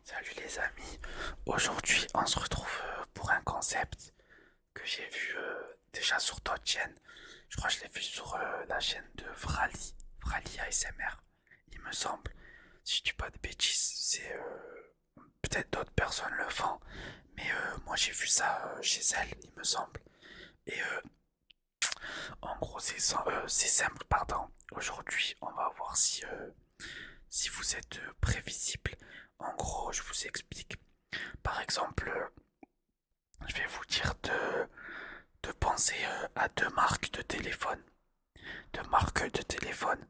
Salut les amis, aujourd'hui on se retrouve pour un concept que j'ai vu déjà sur d'autres chaînes. Je crois que je l'ai vu sur la chaîne de Vrali ASMR, il me semble. Si je dis pas de bêtises, c'est peut-être d'autres personnes le font, mais moi j'ai vu ça chez elle, il me semble. Et en gros c'est simple, pardon. Aujourd'hui on va voir si vous êtes prévisible. En gros, je vous explique. Par exemple, je vais vous dire de penser à deux marques de téléphone. Deux marques de téléphone.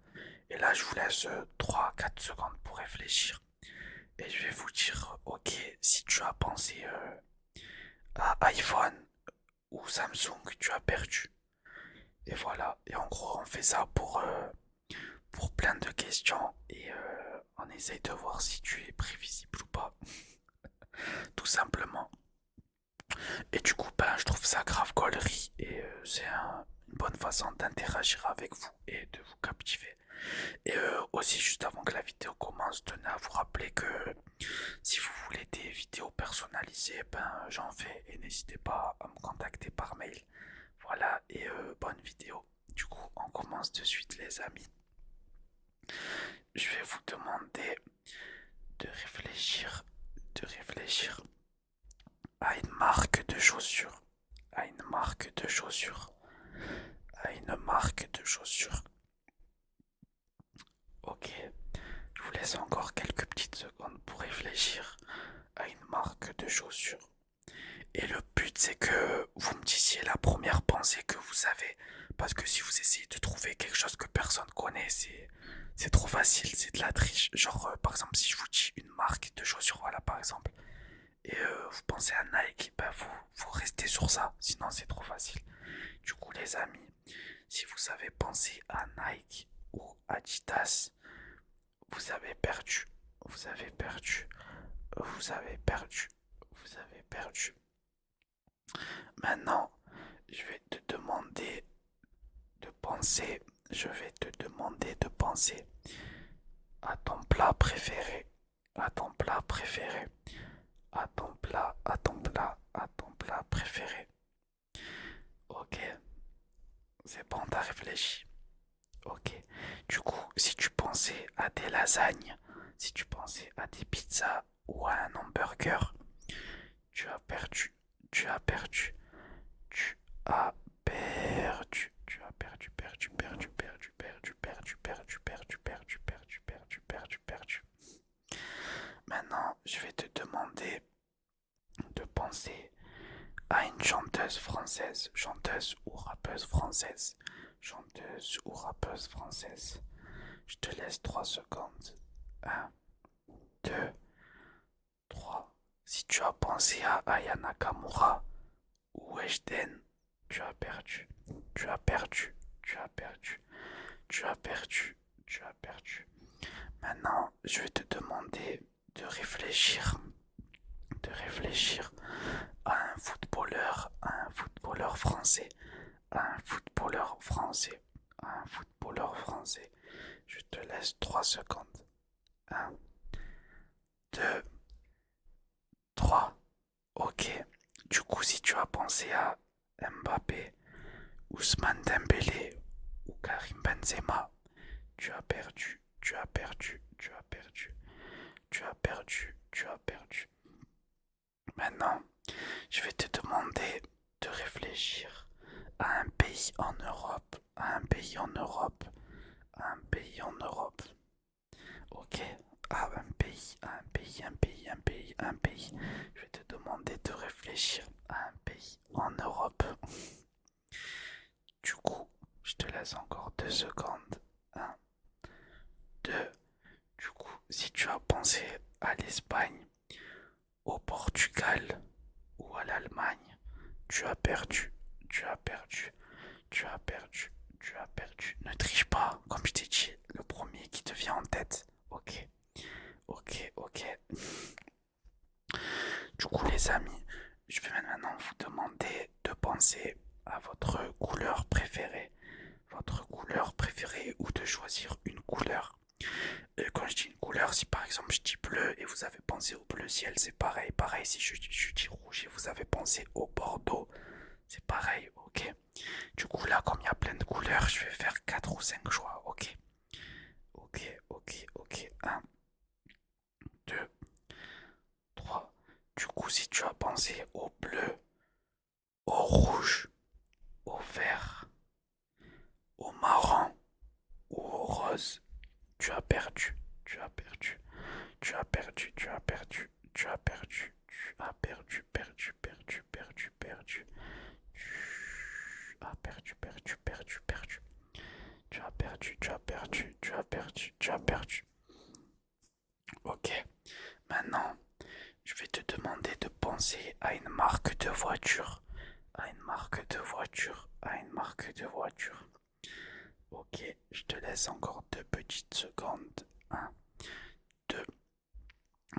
Et là, je vous laisse 3-4 secondes pour réfléchir. Et je vais vous dire, ok, si tu as pensé à iPhone ou Samsung, tu as perdu. Et voilà. Et en gros, on fait ça pour plein de questions. Et on essaye de voir si tu es prévisible ou pas. Tout simplement. Et du coup, ben, je trouve ça grave gaulerie et une bonne façon d'interagir avec vous et de vous captiver. Et aussi, juste avant que la vidéo commence, tenez à vous rappeler que si vous voulez des vidéos personnalisées, ben, j'en fais et n'hésitez pas à me contacter par mail. Voilà, et bonne vidéo. Du coup, on commence de suite, les amis. Je vais vous demander de réfléchir à une marque de chaussures, à une marque de chaussures, à une marque de chaussures. Ok, je vous laisse encore quelques petites secondes pour réfléchir à une marque de chaussures. Et le but, c'est que vous me disiez la première pensée que vous avez. Parce que si vous essayez de trouver quelque chose que personne connaît, c'est trop facile, c'est de la triche. Genre, par exemple, si je vous dis une marque de chaussures, voilà, par exemple, et vous pensez à Nike, ben vous restez sur ça, sinon c'est trop facile. Du coup, les amis, si vous avez pensé à Nike ou Adidas, vous avez perdu, vous avez perdu, vous avez perdu, vous avez perdu. Maintenant, je vais te demander de penser, je vais te demander de penser à ton plat préféré, à ton plat préféré, à ton plat, à ton plat, à ton plat préféré. Ok, c'est bon, t'as réfléchi. Ok. Du coup, si tu pensais à des lasagnes, si tu pensais à des pizzas ou à un hamburger, tu as perdu, tu as perdu, tu as perdu, tu as perdu, perdu, perdu, perdu, perdu, perdu, perdu, perdu, perdu, perdu, perdu, perdu, perdu. Maintenant, je vais te demander de penser à une chanteuse ou rappeuse française, chanteuse ou rappeuse française. Je te laisse 3 secondes. Un, 2, 3. Si tu as pensé à Aya Nakamura ou Eshden, tu as perdu. Tu as perdu. Tu as perdu. Tu as perdu. Tu as perdu. Maintenant, je vais te demander de réfléchir à un footballeur français, à un footballeur français, à un footballeur français. Je te laisse 3 secondes. Un, 2, 3. Ok. Du coup, si tu as pensé à Mbappé, Ousmane Dembélé ou Karim Benzema, tu as perdu, tu as perdu, tu as perdu, tu as perdu, tu as perdu. Maintenant, je vais te demander de réfléchir à un pays en Europe, à un pays en Europe, à un pays en Europe. Ok, à un pays, à un pays, un pays, un pays, un pays. Je vais te demander de réfléchir à un pays en Europe. Du coup, je te laisse encore 2 secondes. Un, 2. Du coup, si tu as pensé à l'Espagne, au Portugal ou à l'Allemagne, tu as perdu, tu as perdu, tu as perdu, tu as perdu. Ne triche pas, comme je t'ai dit, le premier qui te vient en tête. Ok, ok, ok. Du coup, les amis, je vais maintenant vous demander de penser à votre couleur préférée. Votre couleur préférée ou de choisir une couleur. Quand je dis une couleur, si par exemple je dis bleu et vous avez pensé au bleu, le ciel, c'est pareil. Pareil, si je dis rouge et vous avez pensé au Bordeaux, c'est pareil, ok. Du coup, là, comme il y a plein de couleurs, je vais faire 4 ou 5 choix, ok. Ok, ok, ok. Un, 2, 3. Du coup, si tu as pensé au bleu, au rouge, au vert, au marron ou au rose, tu as perdu. Tu as perdu. Tu as perdu. Tu as perdu. Tu as perdu. Tu as perdu. Perdu. Perdu. Perdu. Perdu. Tu as perdu. Perdu. Perdu. Perdu. Tu as perdu. Tu as perdu. Tu as perdu. Tu as perdu. Ok. Maintenant, je vais te demander de penser à une marque de voiture. À une marque de voiture. À une marque de voiture. Ok, je te laisse encore 2 petites secondes. Un, 2.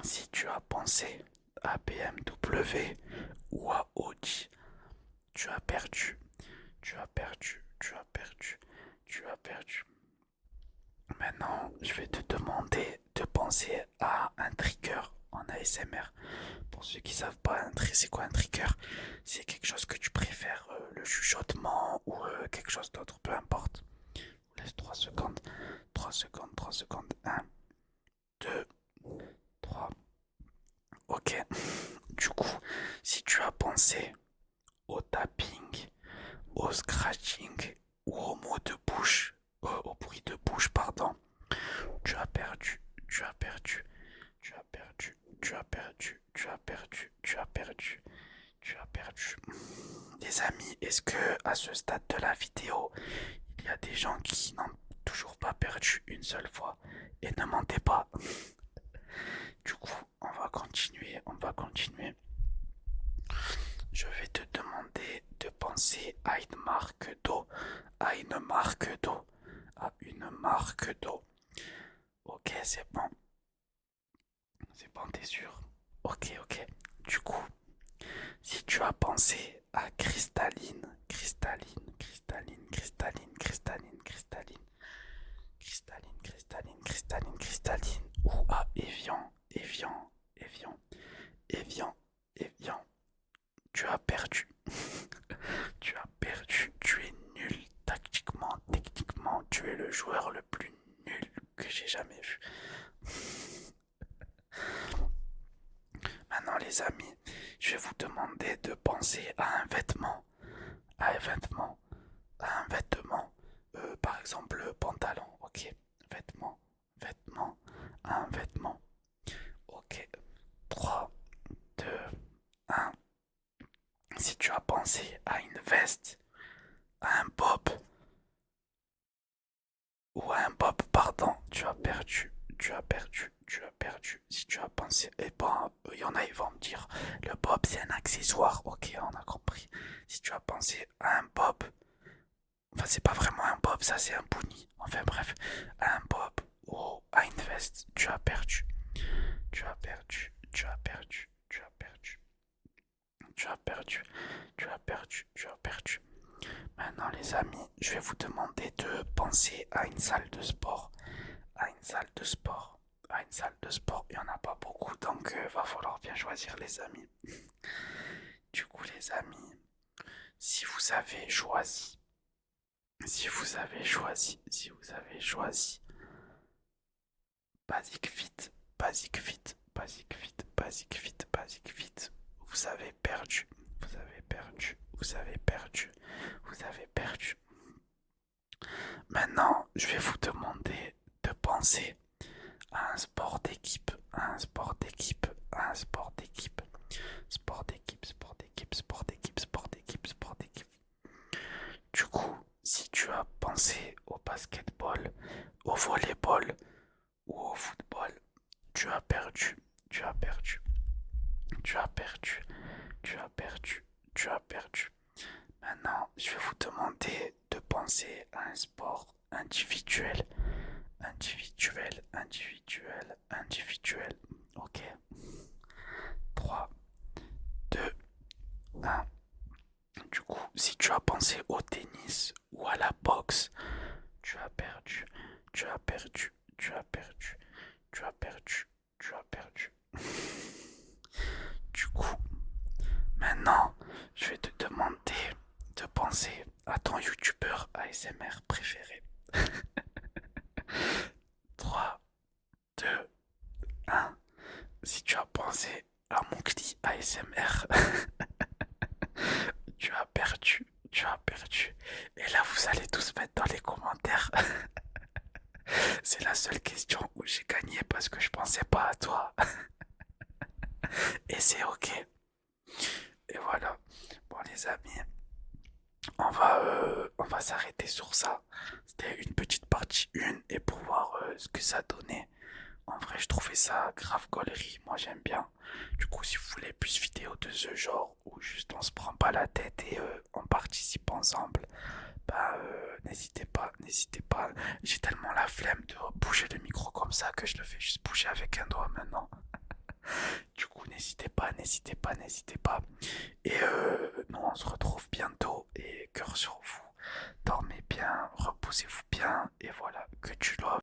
Si tu as pensé à BMW ou à Audi, tu as perdu. Tu as perdu. Tu as perdu. Tu as perdu. Maintenant, je vais te demander de penser à un trigger en ASMR. Pour ceux qui savent pas, c'est quoi un trigger? C'est quelque chose que tu préfères, le chuchotement ou quelque chose d'autre, peu importe. Je vous laisse 3 secondes. 3 secondes, 3 secondes. Un, 2, 3. Ok. Du coup, si tu as pensé au tapping, au scratching ou au mot de bouche, au bruit de bouche, pardon, tu as perdu, tu as perdu, tu as perdu, tu as perdu, tu as perdu, tu as perdu, tu as perdu. Les amis, est-ce que à ce stade de la vidéo, il y a des gens qui n'ont toujours pas perdu une seule fois? Et ne mentez pas. Du coup, on va continuer, on va continuer. Je vais te demander de penser à une marque d'eau, à une marque d'eau, à une marque d'eau. Ok, c'est bon. C'est bon, t'es sûr? Ok, ok. Du coup, si tu as pensé à cristalline, cristalline, cristalline, cristalline, cristalline, cristalline, cristalline, cristalline, cristalline, cristalline, ou à Evian, Evian, Evian, Evian, Evian, tu as perdu. Tu as perdu, tu es nul tactiquement, techniquement, tu es le joueur le plus nul que j'ai jamais vu. Maintenant les amis, je vais vous demander de penser à un vêtement, à un vêtement, à un vêtement, par exemple le pantalon, ok, vêtement, vêtement, un vêtement, ok, 3, 2, 1. Si tu as pensé à une veste, à un bob, ou à un bob, pardon, tu as perdu, tu as perdu, tu as perdu. Si tu as pensé, eh ben, il y en a, ils vont me dire, le bob c'est un accessoire, ok, on a compris. Si tu as pensé à un bob, enfin c'est pas vraiment un bob, ça c'est un boonie, enfin bref, à un bob ou à une veste, tu as perdu, tu as perdu, tu as perdu, tu as perdu, tu as perdu, tu as perdu, tu as perdu. Maintenant les amis, je vais vous demander de penser à une salle de sport. À une salle de sport. À une salle de sport, il n'y en a pas beaucoup, donc va falloir bien choisir les amis. Du coup les amis, si vous avez choisi, si vous avez choisi, si vous avez choisi Basic Fit, Basic Fit, Basic Fit, Basic Fit, Basic Fit, vous avez perdu, vous avez perdu, vous avez perdu, vous avez perdu. Maintenant, je vais vous demander de penser à un sport d'équipe, à un sport d'équipe, à un sport d'équipe, sport d'équipe, sport d'équipe, sport d'équipe, sport d'équipe, sport d'équipe. Du coup, si tu as pensé au basketball, au volleyball ou au football, tu as perdu, tu as perdu, tu as perdu, tu as perdu, tu as perdu. Maintenant, je vais vous demander de penser à un sport individuel, individuel, individuel, individuel. Ok. 3, 2, 1. Du coup, si tu as pensé au tennis ou à la boxe, tu as perdu, tu as perdu, tu as perdu, tu as perdu, tu as perdu. préféré. 3, 2, 1. Si tu as pensé à mon cli ASMR, tu as perdu, tu as perdu. Et là, vous allez tous mettre dans les commentaires. C'est la seule question où j'ai gagné parce que je pensais pas à toi. Et c'est ok. Et voilà. Bon les amis, on va s'arrêter sur ça. C'était une petite partie 1 et pour voir ce que ça donnait. En vrai, je trouvais ça grave gaulerie. Moi, j'aime bien. Du coup, si vous voulez plus de vidéos de ce genre où juste on se prend pas la tête et on participe ensemble, bah n'hésitez pas, n'hésitez pas. J'ai tellement la flemme de bouger le micro comme ça que je le fais juste bouger avec un doigt maintenant. Du coup, n'hésitez pas, n'hésitez pas, n'hésitez pas. Et nous, on se retrouve bientôt. Et cœur sur vous. Dormez bien, reposez-vous bien. Et voilà, que tu dois